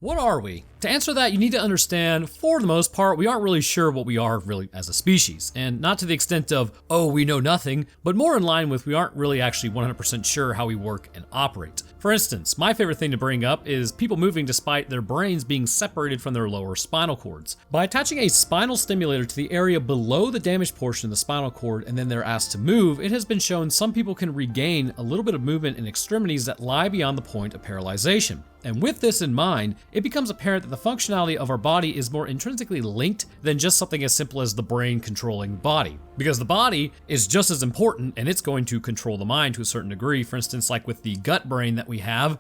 What are we? To answer that, you need to understand, for the most part, we aren't really sure what we are really as a species. And not to the extent of, oh, we know nothing, but more in line with we aren't really actually 100% sure how we work and operate. For instance, my favorite thing to bring up is people moving despite their brains being separated from their lower spinal cords. By attaching a spinal stimulator to the area below the damaged portion of the spinal cord and then they're asked to move, it has been shown some people can regain a little bit of movement in extremities that lie beyond the point of paralyzation. And with this in mind, it becomes apparent that the functionality of our body is more intrinsically linked than just something as simple as the brain controlling body. Because the body is just as important and it's going to control the mind to a certain degree. For instance, like with the gut brain that we have,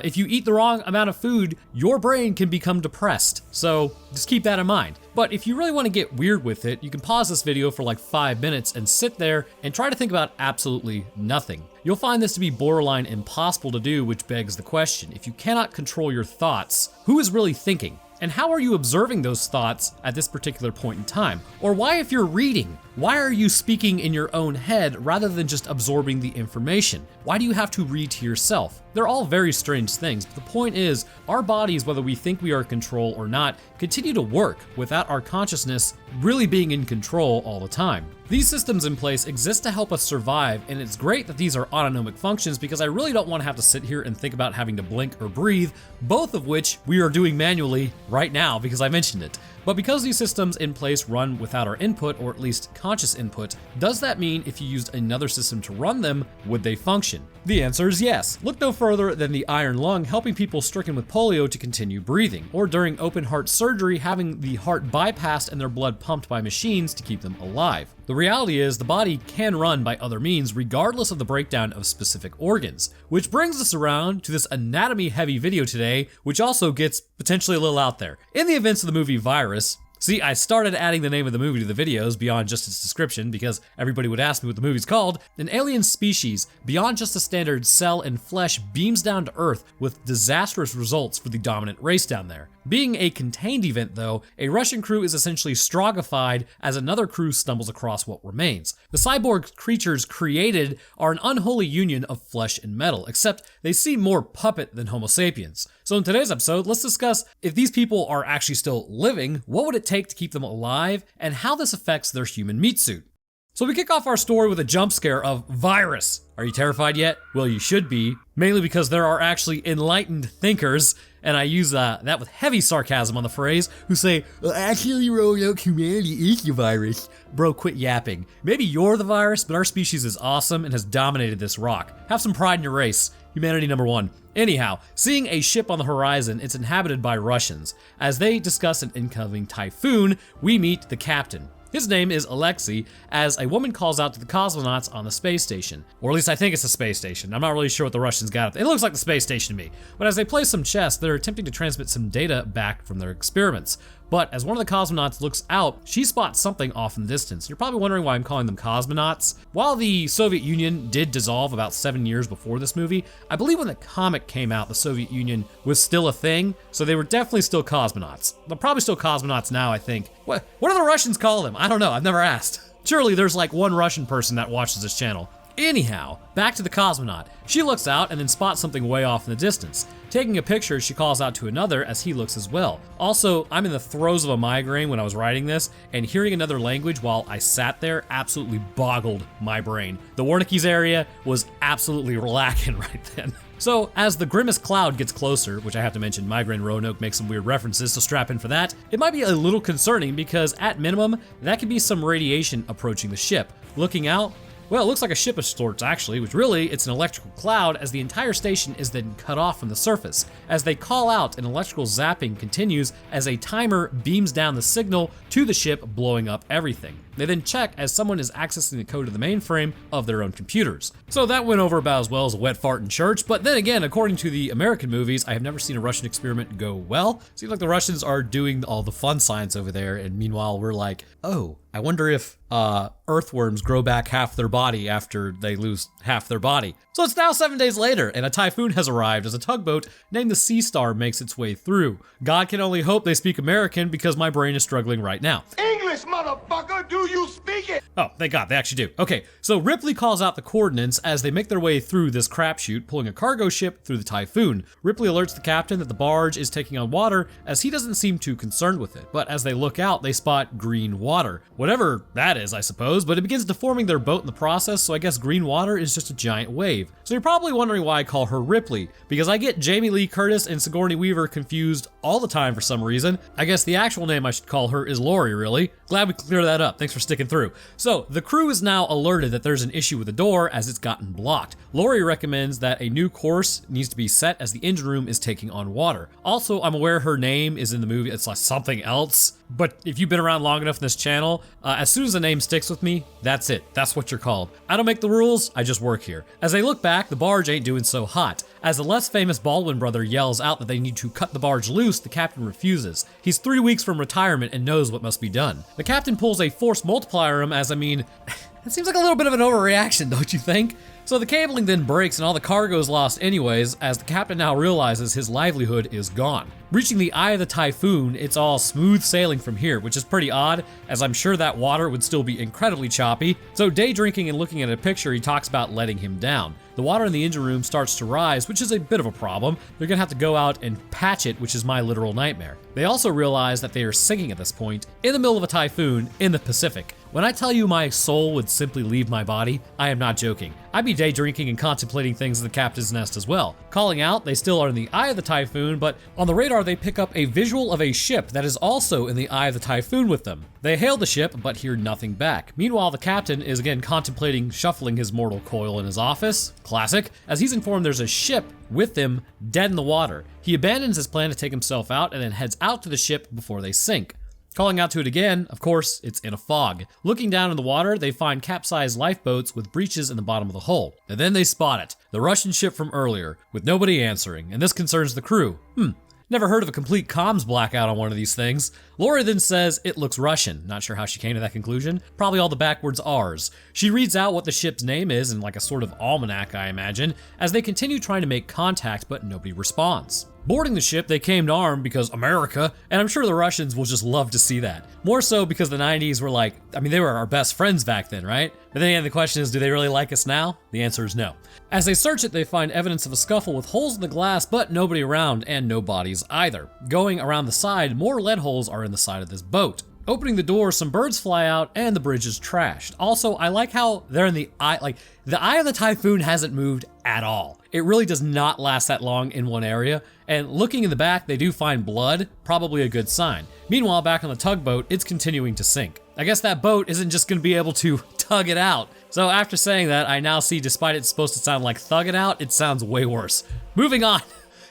if you eat the wrong amount of food, your brain can become depressed. So just keep that in mind. But if you really want to get weird with it, you can pause this video for like 5 minutes and sit there and try to think about absolutely nothing. You'll find this to be borderline impossible to do, which begs the question, if you cannot control your thoughts, who is really thinking? And how are you observing those thoughts at this particular point in time? Or why, if you're reading, why are you speaking in your own head rather than just absorbing the information? Why do you have to read to yourself? They're all very strange things, but the point is, our bodies, whether we think we are in control or not, continue to work without our consciousness really being in control all the time. These systems in place exist to help us survive, and it's great that these are autonomic functions because I really don't want to have to sit here and think about having to blink or breathe, both of which we are doing manually right now because I mentioned it. But because these systems in place run without our input, or at least conscious input, does that mean if you used another system to run them, would they function? The answer is yes. Look no further than the iron lung helping people stricken with polio to continue breathing, or during open heart surgery having the heart bypassed and their blood pumped by machines to keep them alive. The reality is the body can run by other means regardless of the breakdown of specific organs, which brings us around to this anatomy heavy video today, which also gets potentially a little out there. In the events of the movie Virus, see, I started adding the name of the movie to the videos beyond just its description because everybody would ask me what the movie's called. An alien species beyond just a standard cell and flesh beams down to Earth with disastrous results for the dominant race down there. Being a contained event though, a Russian crew is essentially strogified as another crew stumbles across what remains. The cyborg creatures created are an unholy union of flesh and metal, except they seem more puppet than Homo sapiens. So in today's episode, let's discuss if these people are actually still living, what would it take to keep them alive, and how this affects their human meat suit. So we kick off our story with a jump scare of virus. Are you terrified yet? Well, you should be, mainly because there are actually enlightened thinkers, and I use that with heavy sarcasm on the phrase, who say, well, actually, Roanoke, humanity is the virus. Bro, quit yapping. Maybe you're the virus, but our species is awesome and has dominated this rock. Have some pride in your race. Humanity number one. Anyhow, seeing a ship on the horizon, it's inhabited by Russians. As they discuss an incoming typhoon, we meet the captain. His name is Alexei, as a woman calls out to the cosmonauts on the space station. Or at least I think it's a space station. I'm not really sure what the Russians got. It looks like the space station to me. But as they play some chess, they're attempting to transmit some data back from their experiments. But as one of the cosmonauts looks out, she spots something off in the distance. You're probably wondering why I'm calling them cosmonauts. While the Soviet Union did dissolve about 7 years before this movie, I believe when the comic came out, the Soviet Union was still a thing, so they were definitely still cosmonauts. They're probably still cosmonauts now, I think. What do the Russians call them? I don't know, I've never asked. Surely there's like one Russian person that watches this channel. Anyhow, back to the cosmonaut. She looks out and then spots something way off in the distance. Taking a picture, she calls out to another as he looks as well. Also, I'm in the throes of a migraine when I was writing this, and hearing another language while I sat there absolutely boggled my brain. The Warnickies area was absolutely lacking right then. So, as the grimmest cloud gets closer, which I have to mention, Migraine Roanoke makes some weird references, so strap in for that, it might be a little concerning because, at minimum, that could be some radiation approaching the ship. Looking out, well, it looks like a ship of sorts actually, which really, it's an electrical cloud as the entire station is then cut off from the surface. As they call out, an electrical zapping continues as a timer beams down the signal to the ship, blowing up everything. They then check as someone is accessing the code of the mainframe of their own computers. So that went over about as well as a wet fart in church, but then again, according to the American movies, I have never seen a Russian experiment go well. Seems like the Russians are doing all the fun science over there, and meanwhile we're like, oh, I wonder if earthworms grow back half their body after they lose half their body. So it's now 7 days later, and a typhoon has arrived as a tugboat named the Sea Star makes its way through. God can only hope they speak American because my brain is struggling right now. English, mother! motherfucker, do you speak it? Oh, thank God, they actually do. Okay, so Ripley calls out the coordinates as they make their way through this crapshoot, pulling a cargo ship through the typhoon. Ripley alerts the captain that the barge is taking on water, as he doesn't seem too concerned with it. But as they look out, they spot green water. Whatever that is, I suppose, but it begins deforming their boat in the process, so I guess green water is just a giant wave. So you're probably wondering why I call her Ripley, because I get Jamie Lee Curtis and Sigourney Weaver confused all the time for some reason. I guess the actual name I should call her is Lori, really. Glad we cleared that up. Thanks for sticking through. So the crew is now alerted that there's an issue with the door as it's gotten blocked. Lori recommends that a new course needs to be set as the engine room is taking on water. Also, I'm aware her name is in the movie. It's like something else. But if you've been around long enough in this channel, as soon as a name sticks with me, that's it. That's what you're called. I don't make the rules, I just work here. As they look back, the barge ain't doing so hot. As the less famous Baldwin brother yells out that they need to cut the barge loose, the captain refuses. He's 3 weeks from retirement and knows what must be done. The captain pulls a force multiplier him as, I mean, it seems like a little bit of an overreaction, don't you think? So the cabling then breaks and all the cargo is lost anyways, as the captain now realizes his livelihood is gone. Reaching the eye of the typhoon, it's all smooth sailing from here, which is pretty odd, as I'm sure that water would still be incredibly choppy. So day drinking and looking at a picture, he talks about letting him down. The water in the engine room starts to rise, which is a bit of a problem. They're gonna have to go out and patch it, which is my literal nightmare. They also realize that they are sinking at this point, in the middle of a typhoon, in the Pacific. When I tell you my soul would simply leave my body, I am not joking. I'd be day drinking and contemplating things in the captain's nest as well. Calling out, they still are in the eye of the typhoon, but on the radar they pick up a visual of a ship that is also in the eye of the typhoon with them. They hail the ship, but hear nothing back. Meanwhile, the captain is again contemplating shuffling his mortal coil in his office. Classic, as he's informed there's a ship with him dead in the water. He abandons his plan to take himself out and then heads out to the ship before they sink. Calling out to it again, of course, it's in a fog. Looking down in the water, they find capsized lifeboats with breaches in the bottom of the hull. And then they spot it, the Russian ship from earlier, with nobody answering, and this concerns the crew. Never heard of a complete comms blackout on one of these things. Lori then says it looks Russian. Not sure how she came to that conclusion. Probably all the backwards R's. She reads out what the ship's name is in like a sort of almanac, I imagine, as they continue trying to make contact, but nobody responds. Boarding the ship, they came armed because America, and I'm sure the Russians will just love to see that. More so because the 90s were like, I mean, they were our best friends back then, right? But then again, the question is, do they really like us now? The answer is no. As they search it, they find evidence of a scuffle with holes in the glass, but nobody around, and no bodies either. Going around the side, more lead holes are in the side of this boat. Opening the door, some birds fly out, and the bridge is trashed. Also, I like how they're in the eye, like, the eye of the typhoon hasn't moved at all. It really does not last that long in one area, and looking in the back, they do find blood, probably a good sign. Meanwhile, back on the tugboat, it's continuing to sink. I guess that boat isn't just gonna be able to tug it out. So after saying that, I now see, despite it's supposed to sound like thug it out, it sounds way worse. Moving on.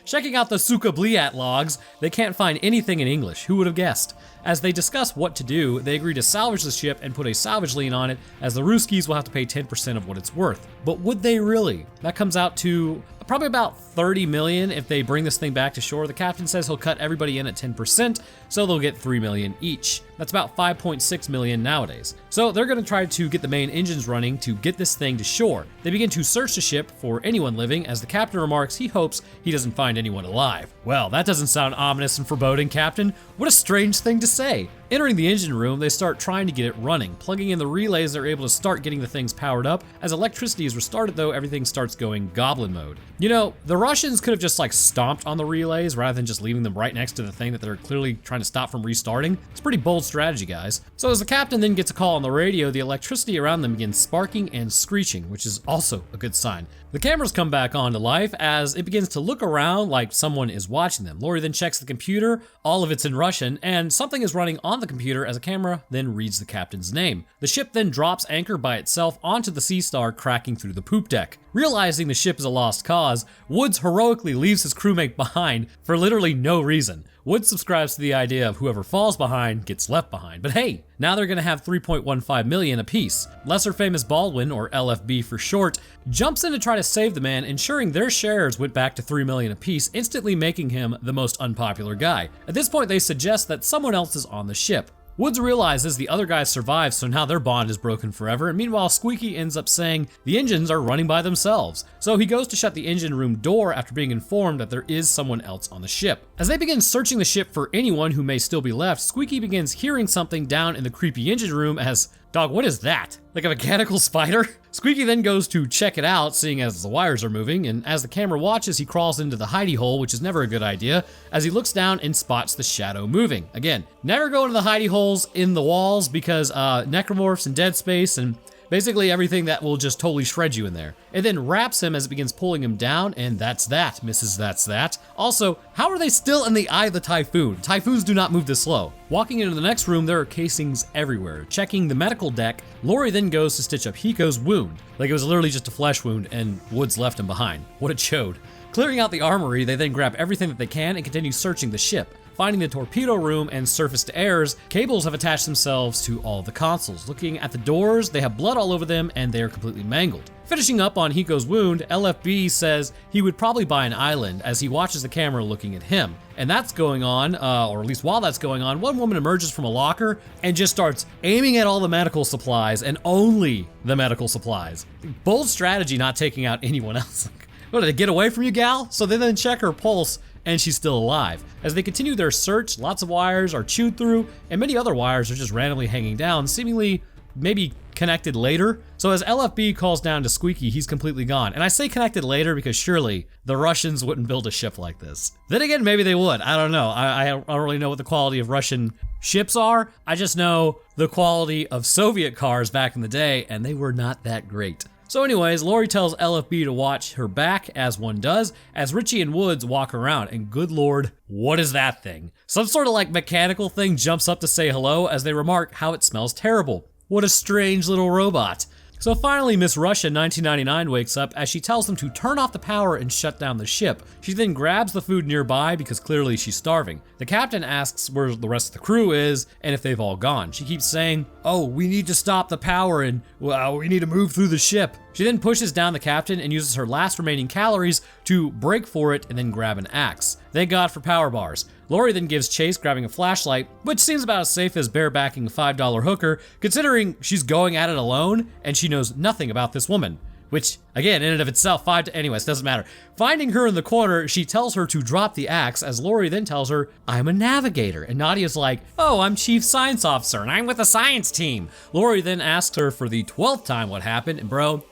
Checking out the Sukabliat logs, they can't find anything in English. Who would have guessed? As they discuss what to do, they agree to salvage the ship and put a salvage lien on it, as the Ruskies will have to pay 10% of what it's worth. But would they really? That comes out to probably about 30 million if they bring this thing back to shore. The captain says he'll cut everybody in at 10%, so they'll get 3 million each. That's about 5.6 million nowadays. So they're gonna try to get the main engines running to get this thing to shore. They begin to search the ship for anyone living, as the captain remarks he hopes he doesn't find anyone alive. Well, that doesn't sound ominous and foreboding, Captain. What a strange thing to say. Entering the engine room, they start trying to get it running. Plugging in the relays, they're able to start getting the things powered up. As electricity is restarted though, everything starts going goblin mode. You know, the Russians could have just like stomped on the relays rather than just leaving them right next to the thing that they're clearly trying to stop from restarting. It's pretty bold strategy, guys. So as the captain then gets a call on the radio, the electricity around them begins sparking and screeching, which is also a good sign. The cameras come back on to life as it begins to look around like someone is watching them. Lori then checks the computer, all of it's in Russian, and something is running on the computer as a camera then reads the captain's name. The ship then drops anchor by itself onto the Sea Star, cracking through the poop deck. Realizing the ship is a lost cause, Woods heroically leaves his crewmate behind for literally no reason. Woods subscribes to the idea of whoever falls behind gets left behind, but hey, now they're gonna have 3.15 million apiece. Lesser Famous Baldwin, or LFB for short, jumps in to try to save the man, ensuring their shares went back to 3 million apiece, instantly making him the most unpopular guy. At this point, they suggest that someone else is on the ship. Woods realizes the other guys survived, so now their bond is broken forever, and meanwhile Squeaky ends up saying the engines are running by themselves. So he goes to shut the engine room door after being informed that there is someone else on the ship. As they begin searching the ship for anyone who may still be left, Squeaky begins hearing something down in the creepy engine room as, dog, what is that? Like a mechanical spider? Squeaky then goes to check it out, seeing as the wires are moving, and as the camera watches, he crawls into the hidey hole, which is never a good idea, as he looks down and spots the shadow moving. Again, never go into the hidey holes in the walls because necromorphs and dead space and basically everything that will just totally shred you in there. It then wraps him as it begins pulling him down, and that's that, Mrs. That's That. Also, how are they still in the eye of the typhoon? Typhoons do not move this slow. Walking into the next room, there are casings everywhere. Checking the medical deck, Lori then goes to stitch up Hiko's wound. Like it was literally just a flesh wound, and Woods left him behind. What a chode. Clearing out the armory, they then grab everything that they can and continue searching the ship. Finding the torpedo room and surface to airs, cables have attached themselves to all the consoles. Looking at the doors, they have blood all over them and they are completely mangled. Finishing up on Hiko's wound, LFB says he would probably buy an island as he watches the camera looking at him. And that's going on, or at least while that's going on, one woman emerges from a locker and just starts aiming at all the medical supplies and only the medical supplies. Bold strategy, not taking out anyone else. What, did it get away from you, gal? So they then check her pulse and she's still alive. As they continue their search, lots of wires are chewed through, and many other wires are just randomly hanging down, seemingly maybe connected later. So as LFB calls down to Squeaky, he's completely gone. And I say connected later because surely the Russians wouldn't build a ship like this. Then again, maybe they would. I don't know. I don't really know what the quality of Russian ships are. I just know the quality of Soviet cars back in the day, and they were not that great. So anyways, Lori tells LFB to watch her back, as one does, as Richie and Woods walk around, and good lord, what is that thing? Some sort of like mechanical thing jumps up to say hello as they remark how it smells terrible. What a strange little robot. So finally, Miss Russia 1999 wakes up as she tells them to turn off the power and shut down the ship. She then grabs the food nearby because clearly she's starving. The captain asks where the rest of the crew is and if they've all gone. She keeps saying, oh, we need to stop the power and, well, we need to move through the ship. She then pushes down the captain and uses her last remaining calories to break for it and then grab an axe. Thank God for power bars. Lori then gives chase, grabbing a flashlight, which seems about as safe as barebacking a $5 hooker, considering she's going at it alone and she knows nothing about this woman. Which, again, in and of itself, anyways, doesn't matter. Finding her in the corner, she tells her to drop the axe, as Lori then tells her, I'm a navigator. And Nadia's like, oh, I'm chief science officer, and I'm with the science team. Lori then asks her for the 12th time what happened, and bro,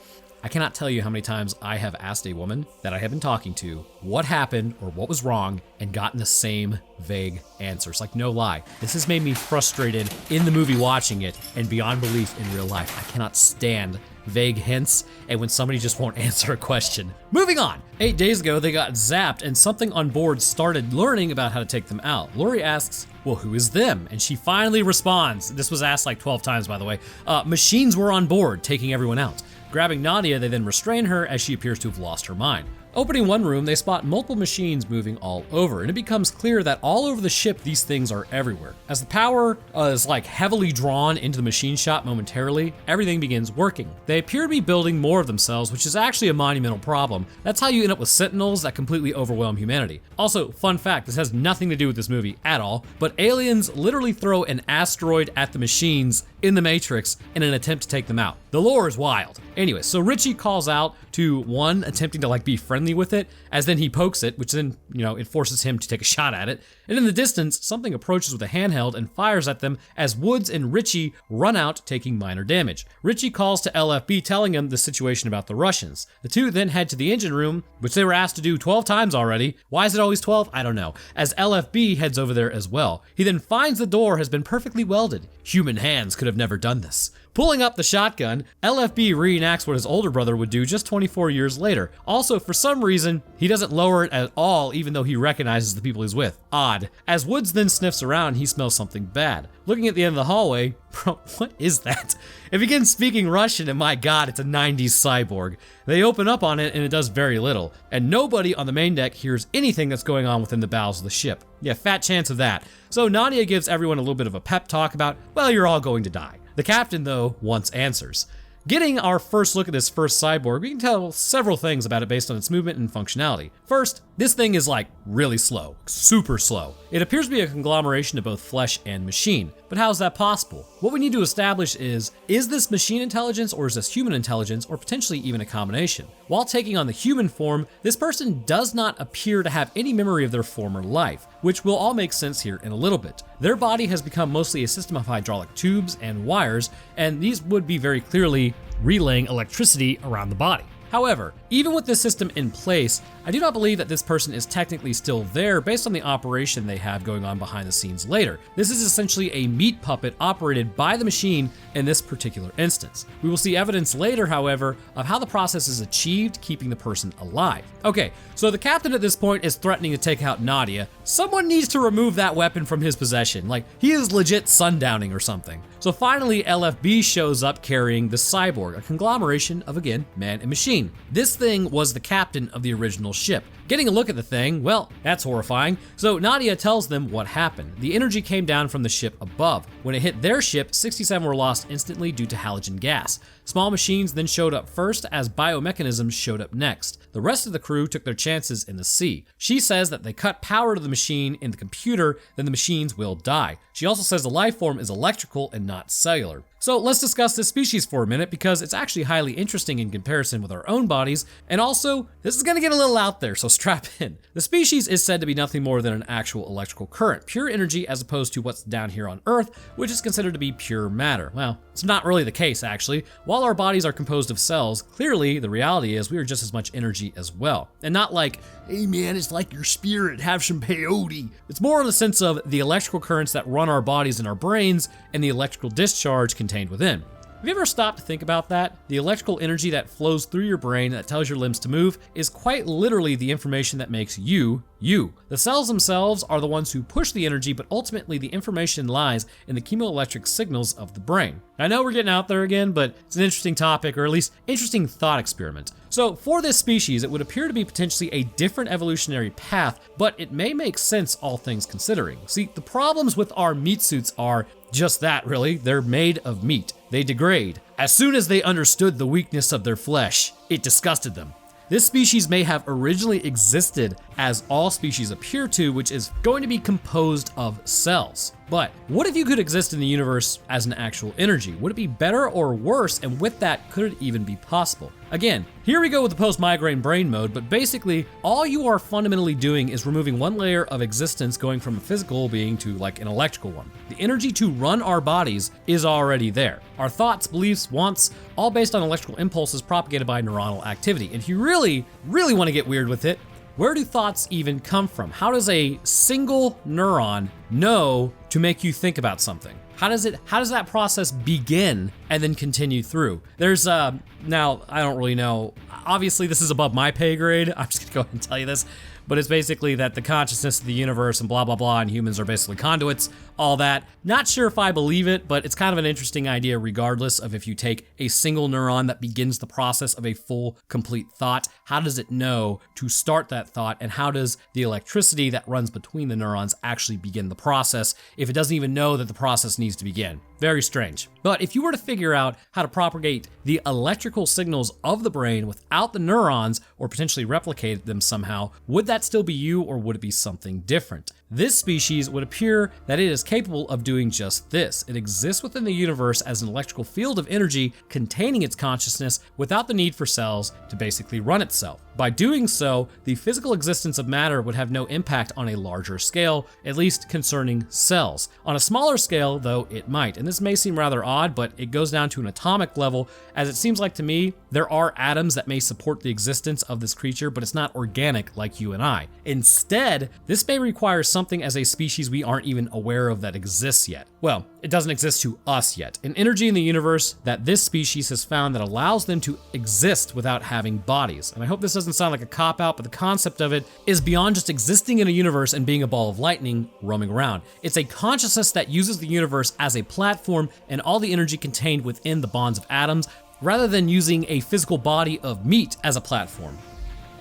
I cannot tell you how many times I have asked a woman that I have been talking to what happened or what was wrong and gotten the same vague answers. Like, no lie. This has made me frustrated in the movie watching it and beyond belief in real life. I cannot stand vague hints and when somebody just won't answer a question. Moving on. 8 days ago, they got zapped and something on board started learning about how to take them out. Lori asks, well, who is them? And she finally responds. This was asked like 12 times, by the way. Machines were on board, taking everyone out. Grabbing Nadia, they then restrain her as she appears to have lost her mind. Opening one room, they spot multiple machines moving all over, and it becomes clear that all over the ship, these things are everywhere. As the power is like heavily drawn into the machine shop momentarily, everything begins working. They appear to be building more of themselves, which is actually a monumental problem. That's how you end up with sentinels that completely overwhelm humanity. Also, fun fact, this has nothing to do with this movie at all, but aliens literally throw an asteroid at the machines in the Matrix in an attempt to take them out. The lore is wild. Anyway, so Richie calls out to one attempting to like be friendly with it, as then he pokes it, which then, it forces him to take a shot at it. And in the distance, something approaches with a handheld and fires at them as Woods and Richie run out, taking minor damage. Richie calls to LFB, telling him the situation about the Russians. The two then head to the engine room, which they were asked to do 12 times already. Why is it always 12? I don't know. As LFB heads over there as well. He then finds the door has been perfectly welded. Human hands could have never done this. Pulling up the shotgun, LFB reenacts what his older brother would do just 24 years later. Also, for some reason, he doesn't lower it at all, even though he recognizes the people he's with. Odd. As Woods then sniffs around, he smells something bad. Looking at the end of the hallway, bro, what is that? It begins speaking Russian, and my god, it's a 90s cyborg. They open up on it, and it does very little. And nobody on the main deck hears anything that's going on within the bowels of the ship. Yeah, fat chance of that. So Nadia gives everyone a little bit of a pep talk about, well, you're all going to die. The captain, though, wants answers. Getting our first look at this first cyborg, we can tell several things about it based on its movement and functionality. First, this thing is like really slow, super slow. It appears to be a conglomeration of both flesh and machine, but how is that possible? What we need to establish is this machine intelligence or is this human intelligence or potentially even a combination? While taking on the human form, this person does not appear to have any memory of their former life, which will all make sense here in a little bit. Their body has become mostly a system of hydraulic tubes and wires, and these would be very clearly relaying electricity around the body. However, even with this system in place, I do not believe that this person is technically still there based on the operation they have going on behind the scenes later. This is essentially a meat puppet operated by the machine in this particular instance. We will see evidence later, however, of how the process is achieved, keeping the person alive. Okay, so the captain at this point is threatening to take out Nadia. Someone needs to remove that weapon from his possession. Like, he is legit sundowning or something. So finally, LFB shows up carrying the cyborg, a conglomeration of, again, man and machine. This thing was the captain of the original ship. Getting a look at the thing, well, that's horrifying. So Nadia tells them what happened. The energy came down from the ship above. When it hit their ship, 67 were lost instantly due to halogen gas. Small machines then showed up first as biomechanisms showed up next. The rest of the crew took their chances in the sea. She says that they cut power to the machine in the computer, then the machines will die. She also says the life form is electrical and not cellular. So let's discuss this species for a minute because it's actually highly interesting in comparison with our own bodies, and also, this is gonna get a little out there, so strap in. The species is said to be nothing more than an actual electrical current, pure energy as opposed to what's down here on Earth, which is considered to be pure matter. Well, it's not really the case actually. While our bodies are composed of cells, clearly the reality is we are just as much energy as well. And not like, hey man, it's like your spirit, have some peyote. It's more in the sense of the electrical currents that run our bodies and our brains and the electrical discharge contained within. Have you ever stopped to think about that? The electrical energy that flows through your brain that tells your limbs to move is quite literally the information that makes you, you. The cells themselves are the ones who push the energy, but ultimately the information lies in the chemoelectric signals of the brain. I know we're getting out there again, but it's an interesting topic, or at least interesting thought experiment. So for this species, it would appear to be potentially a different evolutionary path, but it may make sense all things considering. See, the problems with our meat suits are just that, really. They're made of meat. They degrade. As soon as they understood the weakness of their flesh, it disgusted them. This species may have originally existed as all species appear to, which is going to be composed of cells. But what if you could exist in the universe as an actual energy? Would it be better or worse? And with that, could it even be possible? Again, here we go with the post-migraine brain mode, but basically all you are fundamentally doing is removing one layer of existence going from a physical being to like an electrical one. The energy to run our bodies is already there. Our thoughts, beliefs, wants, all based on electrical impulses propagated by neuronal activity. And if you really want to get weird with it, where do thoughts even come from? How does a single neuron know to make you think about something? How does that process begin and then continue through? There's now I don't really know. Obviously this is above my pay grade. I'm just gonna go ahead and tell you this. But it's basically that the consciousness of the universe and blah, blah, blah, and humans are basically conduits, all that. Not sure if I believe it, but it's kind of an interesting idea regardless of if you take a single neuron that begins the process of a full, complete thought, how does it know to start that thought, and how does the electricity that runs between the neurons actually begin the process if it doesn't even know that the process needs to begin? Very strange. But if you were to figure out how to propagate the electrical signals of the brain without the neurons, or potentially replicate them somehow, would that still be you, or would it be something different? This species would appear that it is capable of doing just this. It exists within the universe as an electrical field of energy containing its consciousness without the need for cells to basically run itself. By doing so, the physical existence of matter would have no impact on a larger scale, at least concerning cells. On a smaller scale, though, it might. And this may seem rather odd, but it goes down to an atomic level, as it seems like to me, there are atoms that may support the existence of this creature, but it's not organic like you and I. Instead, this may require something as a species we aren't even aware of that exists yet. Well, it doesn't exist to us yet. An energy in the universe that this species has found that allows them to exist without having bodies. And I hope this doesn't sound like a cop-out, but the concept of it is beyond just existing in a universe and being a ball of lightning roaming around. It's a consciousness that uses the universe as a platform and all the energy contained within the bonds of atoms, rather than using a physical body of meat as a platform.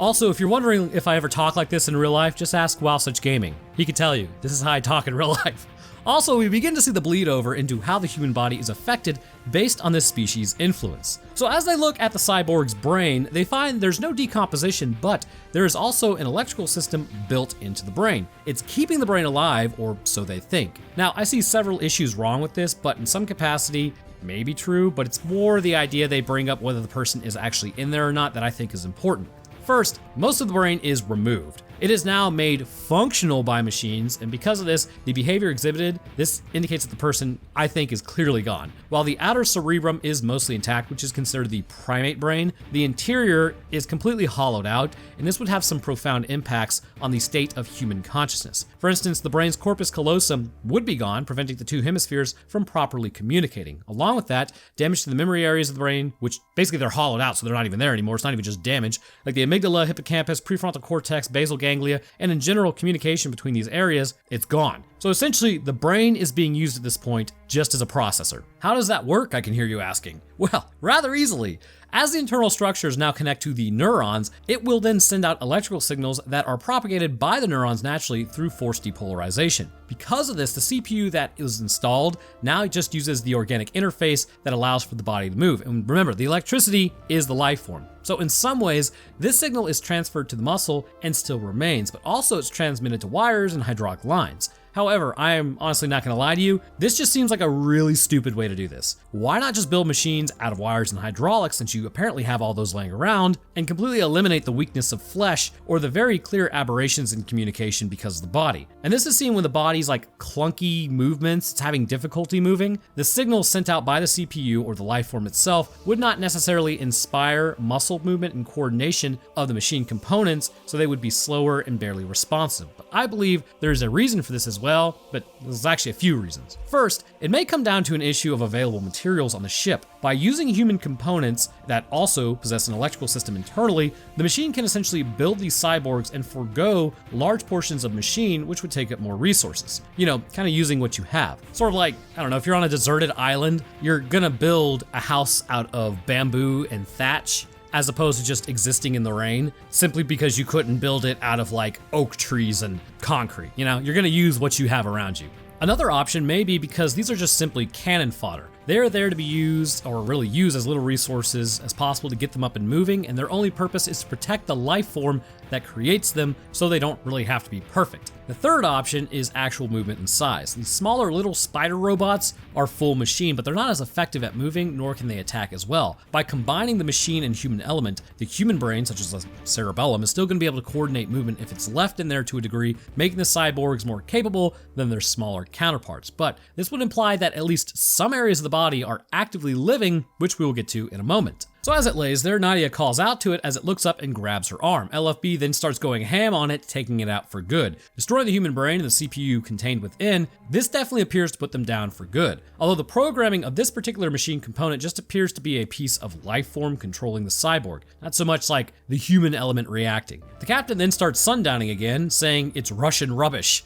Also, if you're wondering if I ever talk like this in real life, just ask Wow Such Gaming. He can tell you, this is how I talk in real life. Also, we begin to see the bleed over into how the human body is affected based on this species' influence. So as they look at the cyborg's brain, they find there's no decomposition, but there is also an electrical system built into the brain. It's keeping the brain alive, or so they think. Now, I see several issues wrong with this, but in some capacity, may be true, but it's more the idea they bring up whether the person is actually in there or not that I think is important. First, most of the brain is removed. It is now made functional by machines, and because of this, the behavior exhibited, this indicates that the person, I think, is clearly gone. While the outer cerebrum is mostly intact, which is considered the primate brain, the interior is completely hollowed out, and this would have some profound impacts on the state of human consciousness. For instance, the brain's corpus callosum would be gone, preventing the two hemispheres from properly communicating. Along with that, damage to the memory areas of the brain, which basically they're hollowed out, so they're not even there anymore. It's not even just damage, like the amygdala, hippocampus, prefrontal cortex, basal ganglia, and in general communication between these areas, it's gone. So essentially, the brain is being used at this point just as a processor. How does that work, I can hear you asking? Well, rather easily. As the internal structures now connect to the neurons, it will then send out electrical signals that are propagated by the neurons naturally through forced depolarization. Because of this, the CPU that is installed now just uses the organic interface that allows for the body to move. And remember, the electricity is the life form. So in some ways, this signal is transferred to the muscle and still remains, but also it's transmitted to wires and hydraulic lines. However, I am honestly not going to lie to you, this just seems like a really stupid way to do this. Why not just build machines out of wires and hydraulics, since you apparently have all those laying around, and completely eliminate the weakness of flesh or the very clear aberrations in communication because of the body? And this is seen when the body's like clunky movements, it's having difficulty moving. The signals sent out by the CPU or the life form itself would not necessarily inspire muscle movement and coordination of the machine components, so they would be slower and barely responsive. But I believe there's a reason for this as well, but there's actually a few reasons. First, it may come down to an issue of available materials on the ship. By using human components that also possess an electrical system internally, the machine can essentially build these cyborgs and forego large portions of machine, which would take up more resources. You know, kind of using what you have. Sort of like, I don't know, if you're on a deserted island, you're gonna build a house out of bamboo and thatch, as opposed to just existing in the rain, simply because you couldn't build it out of like oak trees and concrete. You know, you're gonna use what you have around you. Another option may be because these are just simply cannon fodder. They're there to be used, or really use as little resources as possible to get them up and moving, and their only purpose is to protect the life form that creates them so they don't really have to be perfect. The third option is actual movement and size. These smaller little spider robots are full machine, but they're not as effective at moving, nor can they attack as well. By combining the machine and human element, the human brain, such as the cerebellum, is still going to be able to coordinate movement if it's left in there to a degree, making the cyborgs more capable than their smaller counterparts. But this would imply that at least some areas of the body are actively living, which we will get to in a moment. So as it lays there, Nadia calls out to it as it looks up and grabs her arm. LFB then starts going ham on it, taking it out for good. Destroying the human brain and the CPU contained within, this definitely appears to put them down for good. Although the programming of this particular machine component just appears to be a piece of life form controlling the cyborg, not so much like the human element reacting. The captain then starts sundowning again, saying it's Russian rubbish.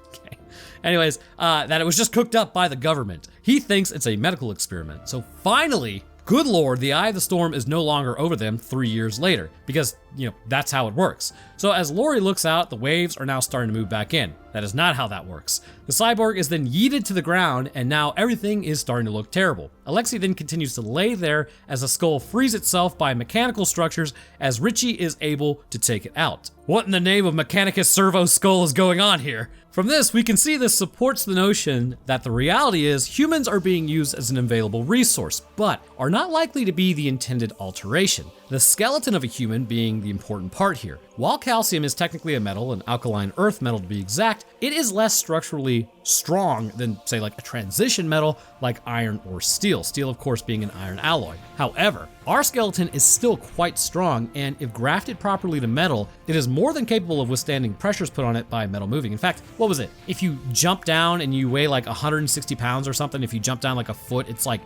Okay. Anyways, that it was just cooked up by the government. He thinks it's a medical experiment. So finally, good Lord, the eye of the storm is no longer over them 3 years later, because, you know, that's how it works. So as Lori looks out, the waves are now starting to move back in. That is not how that works. The cyborg is then yeeted to the ground, and now everything is starting to look terrible. Alexei then continues to lay there as the skull frees itself by mechanical structures as Richie is able to take it out. What in the name of Mechanicus Servo Skull is going on here? From this, we can see this supports the notion that the reality is humans are being used as an available resource, but are not likely to be the intended alteration. The skeleton of a human being the important part here. While calcium is technically a metal, an alkaline earth metal to be exact, it is less structurally strong than, say, like a transition metal like iron or steel. Steel, of course, being an iron alloy. However, our skeleton is still quite strong, and if grafted properly to metal, it is more than capable of withstanding pressures put on it by metal moving. In fact, what was it? If you jump down and you weigh like 160 pounds or something, if you jump down like a foot, it's like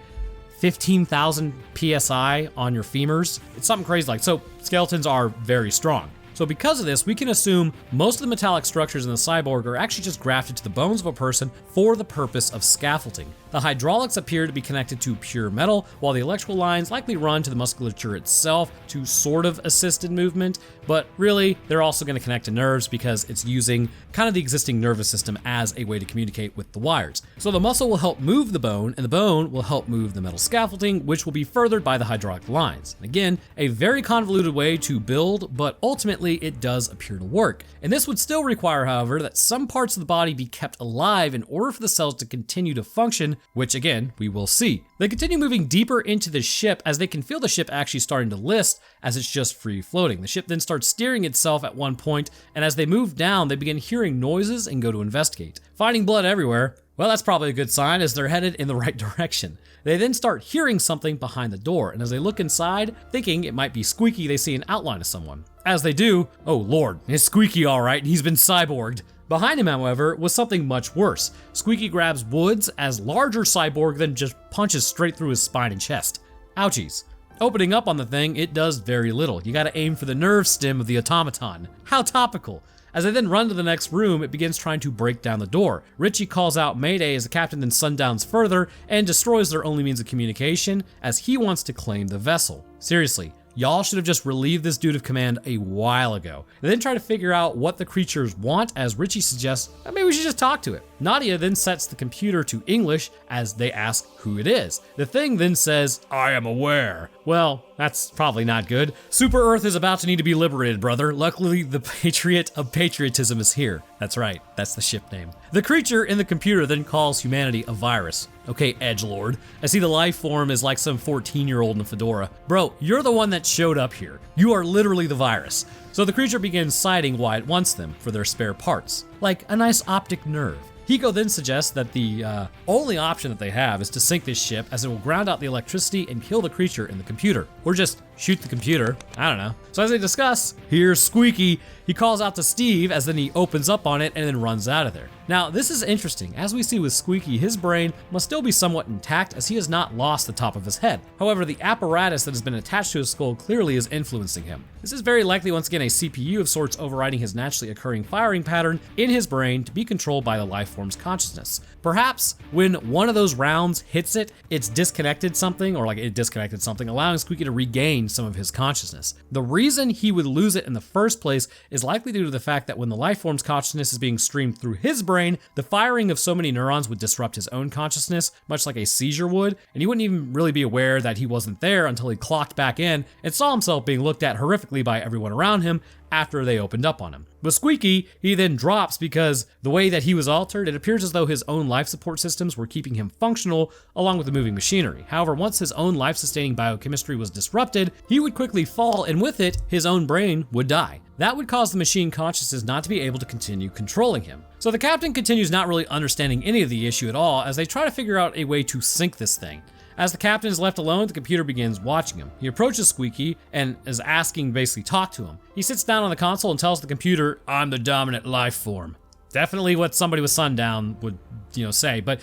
15,000 PSI on your femurs. It's something crazy like, so skeletons are very strong. So because of this, we can assume most of the metallic structures in the cyborg are actually just grafted to the bones of a person for the purpose of scaffolding. The hydraulics appear to be connected to pure metal, while the electrical lines likely run to the musculature itself to sort of assist in movement, but really they're also going to connect to nerves because it's using kind of the existing nervous system as a way to communicate with the wires. So the muscle will help move the bone, and the bone will help move the metal scaffolding, which will be furthered by the hydraulic lines. And again, a very convoluted way to build, but ultimately it does appear to work. And this would still require, however, that some parts of the body be kept alive in order for the cells to continue to function, which again, we will see. They continue moving deeper into the ship as they can feel the ship actually starting to list as it's just free floating. The ship then starts steering itself at one point, and as they move down, they begin hearing noises and go to investigate. Finding blood everywhere, well, that's probably a good sign as they're headed in the right direction. They then start hearing something behind the door, and as they look inside, thinking it might be Squeaky, they see an outline of someone. As they do, oh lord, it's Squeaky all right, and he's been cyborged. Behind him, however, was something much worse. Squeaky grabs Woods as larger cyborg then just punches straight through his spine and chest. Ouchies. Opening up on the thing, it does very little. You gotta aim for the nerve stem of the automaton. How topical. As they then run to the next room, it begins trying to break down the door. Richie calls out Mayday as the captain then sundowns further and destroys their only means of communication as he wants to claim the vessel. Seriously, y'all should have just relieved this dude of command a while ago. They then try to figure out what the creatures want as Richie suggests that maybe we should just talk to it. Nadia then sets the computer to English as they ask who it is. The thing then says, "I am aware." Well, that's probably not good. Super Earth is about to need to be liberated, brother. Luckily, the Patriot of Patriotism is here. That's right, that's the ship name. The creature in the computer then calls humanity a virus. Okay, edgelord. I see the life form is like some 14-year-old in a fedora. Bro, you're the one that showed up here. You are literally the virus. So the creature begins citing why it wants them for their spare parts, like a nice optic nerve. Hiko then suggests that the only option that they have is to sink this ship as it will ground out the electricity and kill the creature in the computer. Or just shoot the computer, I don't know. So as they discuss, here's Squeaky. He calls out to Steve as then he opens up on it and then runs out of there. Now this is interesting. As we see with Squeaky, his brain must still be somewhat intact as he has not lost the top of his head. However, the apparatus that has been attached to his skull clearly is influencing him. This is very likely once again a CPU of sorts overriding his naturally occurring firing pattern in his brain to be controlled by the life form's consciousness. Perhaps when one of those rounds hits it, it disconnected something, allowing Squeaky to regain some of his consciousness. The reason he would lose it in the first place is likely due to the fact that when the life form's consciousness is being streamed through his brain, the firing of so many neurons would disrupt his own consciousness, much like a seizure would, and he wouldn't even really be aware that he wasn't there until he clocked back in and saw himself being looked at horrifically by everyone around him after they opened up on him. But Squeaky, he then drops because the way that he was altered, it appears as though his own life support systems were keeping him functional along with the moving machinery. However, once his own life-sustaining biochemistry was disrupted, he would quickly fall, and with it, his own brain would die. That would cause the machine consciousness not to be able to continue controlling him. So the captain continues not really understanding any of the issue at all as they try to figure out a way to sink this thing. As the captain is left alone, the computer begins watching him. He approaches Squeaky and is asking to basically talk to him. He sits down on the console and tells the computer, "I'm the dominant life form." Definitely what somebody with sundown would, say, but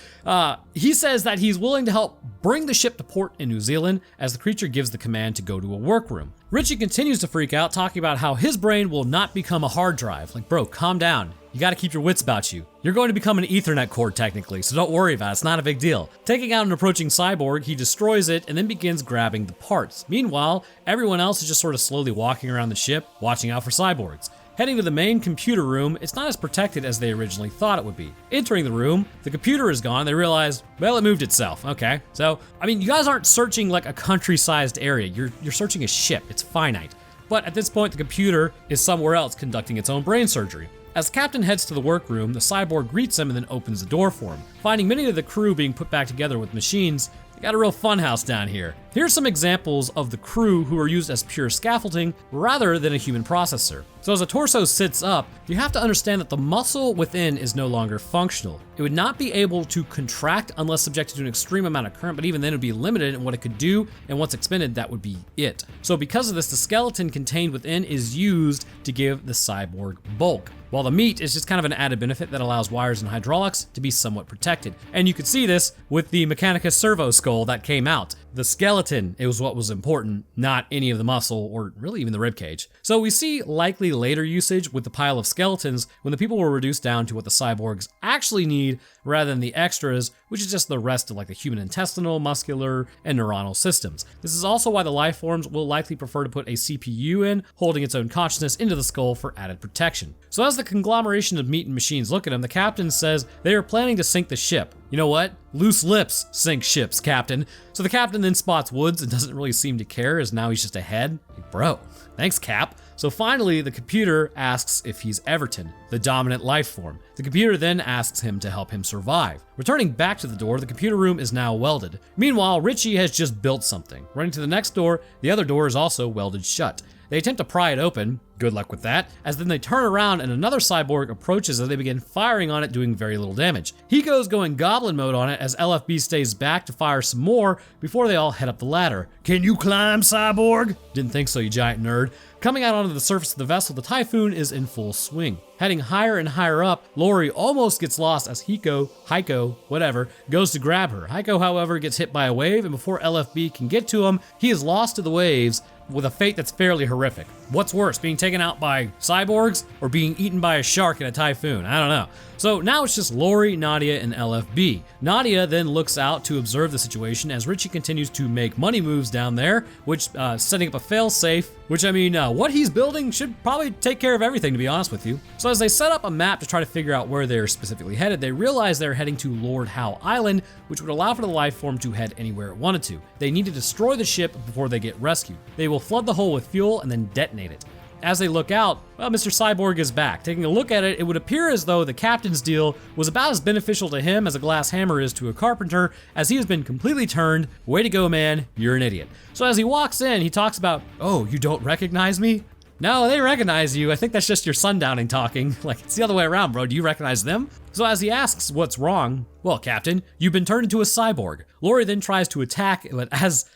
he says that he's willing to help bring the ship to port in New Zealand as the creature gives the command to go to a workroom. Richie continues to freak out, talking about how his brain will not become a hard drive. Like, bro, calm down. You gotta keep your wits about you. You're going to become an Ethernet cord technically, so don't worry about it, it's not a big deal. Taking out an approaching cyborg, he destroys it and then begins grabbing the parts. Meanwhile, everyone else is just sort of slowly walking around the ship, watching out for cyborgs. Heading to the main computer room, it's not as protected as they originally thought it would be. Entering the room, the computer is gone. They realize, well, it moved itself. Okay, so, you guys aren't searching like a country-sized area. You're searching a ship. It's finite. But at this point, the computer is somewhere else conducting its own brain surgery. As the captain heads to the workroom, the cyborg greets him and then opens the door for him. Finding many of the crew being put back together with machines, they got a real funhouse down here. Here's some examples of the crew who are used as pure scaffolding rather than a human processor. So as a torso sits up, you have to understand that the muscle within is no longer functional. It would not be able to contract unless subjected to an extreme amount of current, but even then it would be limited in what it could do, and once expended, that would be it. So because of this, the skeleton contained within is used to give the cyborg bulk, while the meat is just kind of an added benefit that allows wires and hydraulics to be somewhat protected. And you can see this with the Mechanicus servo skull that came out. The skeleton is what was important, not any of the muscle or really even the ribcage. So we see likely later usage with the pile of skeletons when the people were reduced down to what the cyborgs actually need rather than the extras, which is just the rest of like the human intestinal, muscular, and neuronal systems. This is also why the life forms will likely prefer to put a CPU in, holding its own consciousness into the skull for added protection. So as the conglomeration of meat and machines look at him, the captain says they are planning to sink the ship. You know what? Loose lips sink ships, Captain. So the captain then spots Woods and doesn't really seem to care, as now he's just ahead. Like, bro, thanks, Cap. So finally, the computer asks if he's Everton, the dominant life form. The computer then asks him to help him survive. Returning back to the door, the computer room is now welded. Meanwhile, Richie has just built something. Running to the next door, the other door is also welded shut. They attempt to pry it open, good luck with that, as then they turn around and another cyborg approaches as they begin firing on it, doing very little damage. Hiko's going goblin mode on it as LFB stays back to fire some more before they all head up the ladder. Can you climb, cyborg? Didn't think so, you giant nerd. Coming out onto the surface of the vessel, the Typhoon is in full swing. Heading higher and higher up, Lori almost gets lost as Heiko, whatever, goes to grab her. Heiko, however, gets hit by a wave, and before LFB can get to him, he is lost to the waves with a fate that's fairly horrific. What's worse, being taken out by cyborgs or being eaten by a shark in a typhoon? I don't know. So now it's just Lori, Nadia, and LFB. Nadia then looks out to observe the situation as Richie continues to make money moves down there, which setting up a fail-safe, which I mean, what he's building should probably take care of everything, to be honest with you. So as they set up a map to try to figure out where they're specifically headed, they realize they're heading to Lord Howe Island, which would allow for the life form to head anywhere it wanted to. They need to destroy the ship before they get rescued. They will flood the hull with fuel and then detonate it. As they look out, well, Mr. Cyborg is back. Taking a look at it, it would appear as though the captain's deal was about as beneficial to him as a glass hammer is to a carpenter, as he has been completely turned. Way to go, man, you're an idiot. So as he walks in, he talks about, oh, you don't recognize me? No, they recognize you. I think that's just your sundowning talking. Like, it's the other way around, bro. Do you recognize them? So as he asks what's wrong, well, Captain, you've been turned into a cyborg. Lori then tries to attack, but as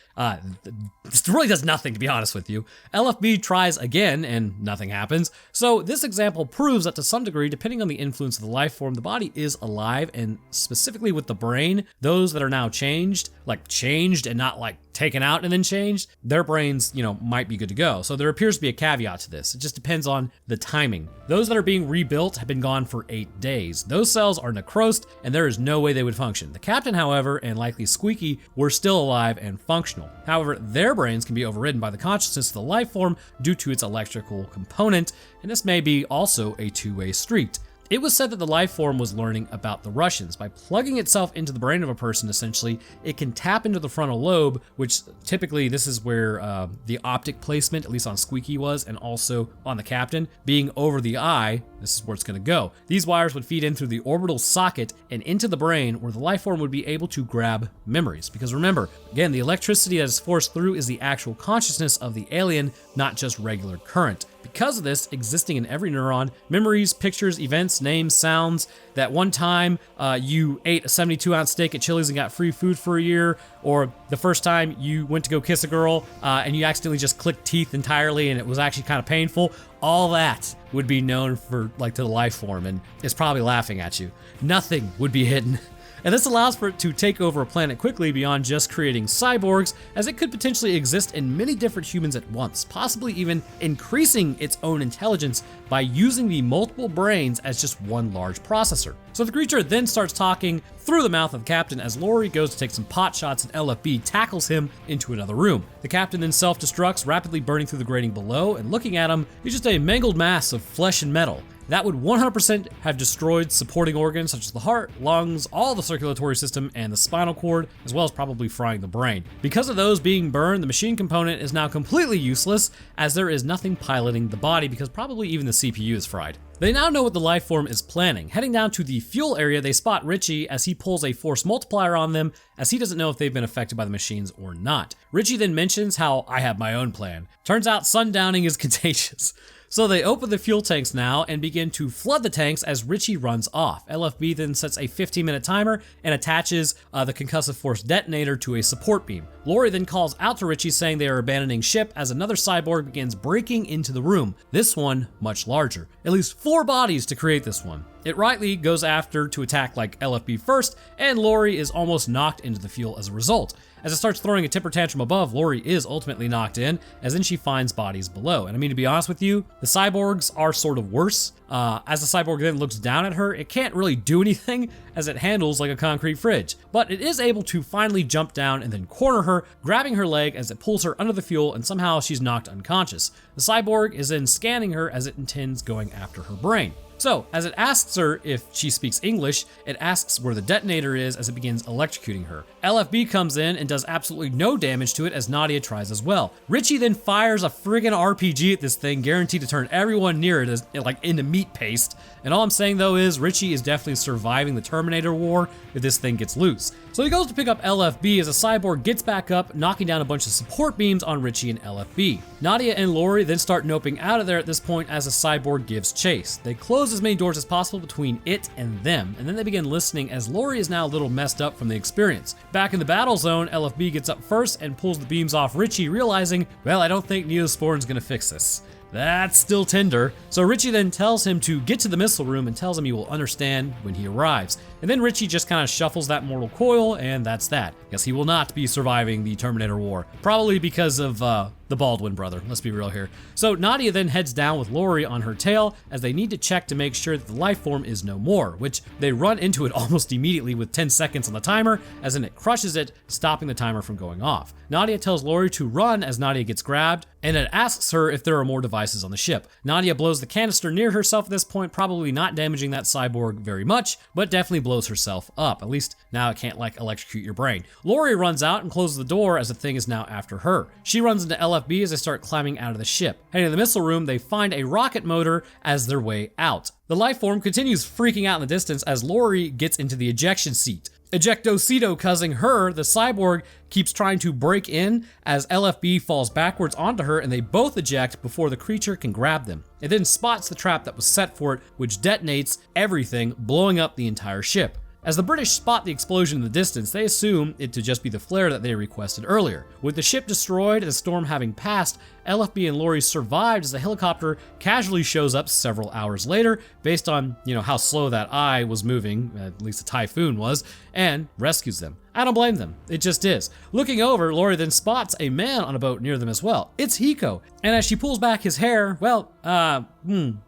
this really does nothing, to be honest with you. LFB tries again, and nothing happens. So this example proves that to some degree, depending on the influence of the life form, the body is alive, and specifically with the brain, those that are now changed and not like taken out and then changed, their brains, might be good to go. So there appears to be a caveat to this. It just depends on the timing. Those that are being rebuilt have been gone for 8 days. Those cells are necrosed, and there is no way they would function. The captain, however, and likely Squeaky, were still alive and functional. However, their brains can be overridden by the consciousness of the life form due to its electrical component, and this may be also a two-way street. It was said that the life form was learning about the Russians. By plugging itself into the brain of a person, essentially, it can tap into the frontal lobe, which typically this is where the optic placement, at least on Squeaky was, and also on the captain, being over the eye, this is where it's gonna go. These wires would feed in through the orbital socket and into the brain, where the life form would be able to grab memories. Because remember, again, the electricity that is forced through is the actual consciousness of the alien, not just regular current. Because of this, existing in every neuron, memories, pictures, events, names, sounds, that one time you ate a 72-ounce steak at Chili's and got free food for a year, or the first time you went to go kiss a girl and you accidentally just clicked teeth entirely and it was actually kind of painful, all that would be known for to the life form, and it's probably laughing at you. Nothing would be hidden. And this allows for it to take over a planet quickly beyond just creating cyborgs, as it could potentially exist in many different humans at once, possibly even increasing its own intelligence by using the multiple brains as just one large processor. So the creature then starts talking through the mouth of the captain as Lori goes to take some pot shots and LFB tackles him into another room. The captain then self-destructs, rapidly burning through the grating below, and looking at him, he's just a mangled mass of flesh and metal. That would 100% have destroyed supporting organs such as the heart, lungs, all the circulatory system, and the spinal cord, as well as probably frying the brain. Because of those being burned, the machine component is now completely useless, as there is nothing piloting the body because probably even the CPU is fried. They now know what the life form is planning. Heading down to the fuel area, they spot Richie as he pulls a force multiplier on them, as he doesn't know if they've been affected by the machines or not. Richie then mentions how I have my own plan. Turns out sundowning is contagious. So they open the fuel tanks now and begin to flood the tanks as Richie runs off. LFB then sets a 15-minute timer and attaches the concussive force detonator to a support beam. Lori then calls out to Richie saying they are abandoning ship as another cyborg begins breaking into the room, this one much larger. At least 4 bodies to create this one. It rightly goes after to attack like LFB first, and Lori is almost knocked into the fuel as a result. As it starts throwing a temper tantrum above, Lori is ultimately knocked in, as then she finds bodies below. And I mean, to be honest with you, the cyborgs are sort of worse. As the cyborg then looks down at her, it can't really do anything as it handles like a concrete fridge. But it is able to finally jump down and then corner her, grabbing her leg as it pulls her under the fuel, and somehow she's knocked unconscious. The cyborg is then scanning her as it intends going after her brain. So, as it asks her if she speaks English, it asks where the detonator is as it begins electrocuting her. LFB comes in and does absolutely no damage to it as Nadia tries as well. Richie then fires a friggin' RPG at this thing, guaranteed to turn everyone near it like into meat paste. And all I'm saying though is Richie is definitely surviving the Terminator war if this thing gets loose. So he goes to pick up LFB as a cyborg gets back up, knocking down a bunch of support beams on Richie and LFB. Nadia and Lori then start noping out of there at this point as the cyborg gives chase. They close as many doors as possible between it and them, and then they begin listening as Lori is now a little messed up from the experience. Back in the battle zone, LFB gets up first and pulls the beams off Richie, realizing, well, I don't think Neosporin's gonna fix this. That's still tender. So Richie then tells him to get to the missile room and tells him he will understand when he arrives. And then Richie just kind of shuffles that mortal coil, and that's that. Guess he will not be surviving the Terminator War. Probably because of the Baldwin brother, let's be real here. So Nadia then heads down with Lori on her tail as they need to check to make sure that the life form is no more, which they run into it almost immediately with 10 seconds on the timer, as in it crushes it, stopping the timer from going off. Nadia tells Lori to run as Nadia gets grabbed, and it asks her if there are more devices on the ship. Nadia blows the canister near herself at this point, probably not damaging that cyborg very much, but definitely blows herself up. At least now it can't like electrocute your brain. Lori runs out and closes the door as the thing is now after her. She runs into LFB as they start climbing out of the ship. Heading to the missile room, they find a rocket motor as their way out. The life form continues freaking out in the distance as Lori gets into the ejection seat. Ejectocito causing her, the cyborg keeps trying to break in as LFB falls backwards onto her and they both eject before the creature can grab them. It then spots the trap that was set for it, which detonates everything, blowing up the entire ship. As the British spot the explosion in the distance, they assume it to just be the flare that they requested earlier. With the ship destroyed and the storm having passed, LFB and Lori survived as the helicopter casually shows up several hours later, based on, how slow that eye was moving, at least the typhoon was, and rescues them. I don't blame them, it just is. Looking over, Lori then spots a man on a boat near them as well. It's Hiko, and as she pulls back his hair,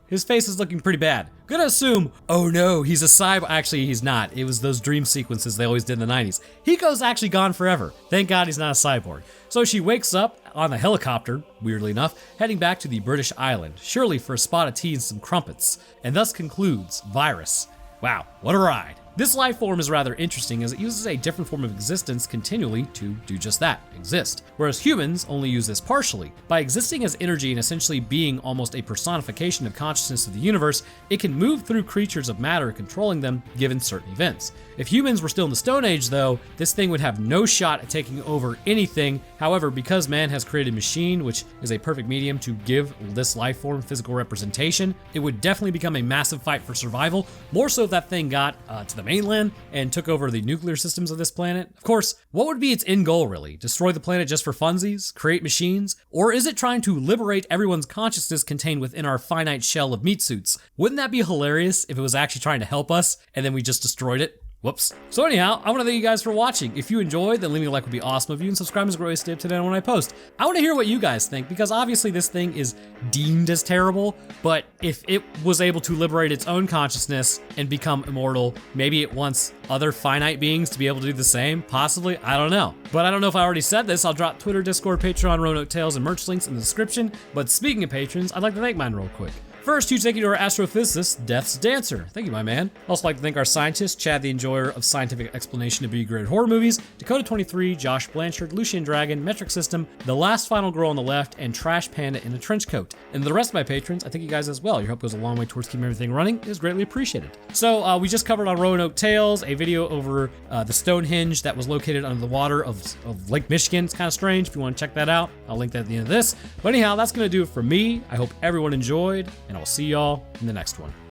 his face is looking pretty bad. Gonna assume, oh no, he's a cyborg. Actually, he's not. It was those dream sequences they always did in the 90s. Hiko's actually gone forever. Thank God he's not a cyborg. So she wakes up on the helicopter, weirdly enough, heading back to the British island, surely for a spot of tea and some crumpets, and thus concludes Virus. Wow, what a ride. This life form is rather interesting as it uses a different form of existence continually to do just that, exist, whereas humans only use this partially. By existing as energy and essentially being almost a personification of consciousness of the universe, it can move through creatures of matter, controlling them given certain events. If humans were still in the Stone Age though, this thing would have no shot at taking over anything. However, because man has created a machine, which is a perfect medium to give this life form physical representation, it would definitely become a massive fight for survival, more so if that thing got to the mainland and took over the nuclear systems of this planet. Of course, what would be its end goal really? Destroy the planet just for funsies? Create machines? Or is it trying to liberate everyone's consciousness contained within our finite shell of meat suits? Wouldn't that be hilarious if it was actually trying to help us and then we just destroyed it? Whoops. So anyhow, I want to thank you guys for watching. If you enjoyed, then leaving a like would be awesome of you, and subscribing is a great way to stay up to date on when I post. I want to hear what you guys think, because obviously this thing is deemed as terrible, but if it was able to liberate its own consciousness and become immortal, maybe it wants other finite beings to be able to do the same, possibly, I don't know. But I don't know if I already said this. I'll drop Twitter, Discord, Patreon, Roanoke Tales, and merch links in the description. But speaking of patrons, I'd like to thank mine real quick. First, huge thank you to our astrophysicist, Death's Dancer. Thank you, my man. Also like to thank our scientists, Chad the Enjoyer of Scientific Explanation of B-grade horror movies, Dakota23, Josh Blanchard, Lucian Dragon, Metric System, The Last Final Girl on the Left, and Trash Panda in a Trench Coat. And the rest of my patrons, I thank you guys as well. Your help goes a long way towards keeping everything running. It is greatly appreciated. So we just covered on Roanoke Tales a video over the Stonehenge that was located under the water of Lake Michigan. It's kind of strange. If you want to check that out, I'll link that at the end of this. But anyhow, that's going to do it for me. I hope everyone enjoyed, and I'll see y'all in the next one.